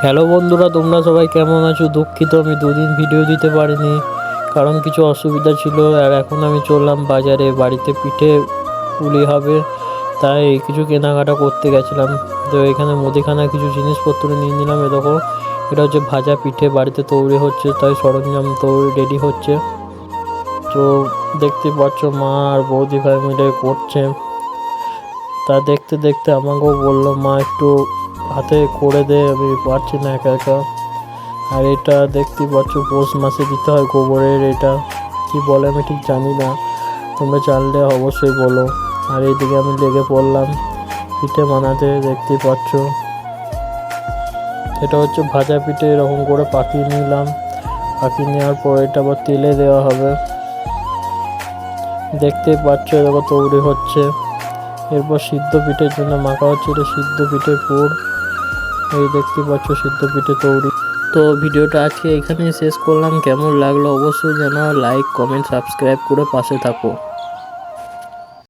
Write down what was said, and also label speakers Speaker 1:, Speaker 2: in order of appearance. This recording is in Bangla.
Speaker 1: হ্যালো বন্ধুরা, তোমরা সবাই কেমন আছো? দুঃখিত আমি দুদিন ভিডিও দিতে পারিনি, কারণ কিছু অসুবিধা ছিল। আর এখন আমি চললাম বাজারে, বাড়িতে পিঠে পুলি হবে, তাই কিছু কেনাকাটা করতে গেছিলাম। তো এখানে মুদিখানা কিছু জিনিসপত্র নিয়ে নিলাম। এ দেখো, এটা হচ্ছে ভাজা পিঠে, বাড়িতে তৈরি হচ্ছে, তাই সরঞ্জাম তৈরি রেডি হচ্ছে। তো দেখতে পাচ্ছ মা আর বৌদি ভাই মিলে করছে। তা দেখতে দেখতে আমাকেও বললো, মা একটু হাতে করে দে, আমি পারছি না একা একা। আর এটা দেখতে পাচ্ছ পৌষ মাসে দিতে হয় গোবরের, এটা কি বলে আমি ঠিক জানি না, তোমরা জানলে অবশ্যই বলো। আর এইদিকে আমি লেগে পড়লাম পিঠে বানাতে। দেখতে পাচ্ছ এটা হচ্ছে ভাজা পিঠে, এরকম করে পাকিয়ে নিলাম। পাকিয়ে নেওয়ার পর এটা আবার তেলে দেওয়া হবে। দেখতে পাচ্ছ এরকম তৈরি হচ্ছে। এরপর সিদ্ধ পিঠের জন্য মাখা হচ্ছে, এটা সিদ্ধ পিঠে পুর। এই দেখতে পাচ্ছ সিদ্ধ পিঠে তৈরি। তো ভিডিওটা আজকে এখানেই শেষ করলাম। কেমন লাগলো অবশ্যই জানাও, লাইক কমেন্ট সাবস্ক্রাইব করে পাশে থাকো।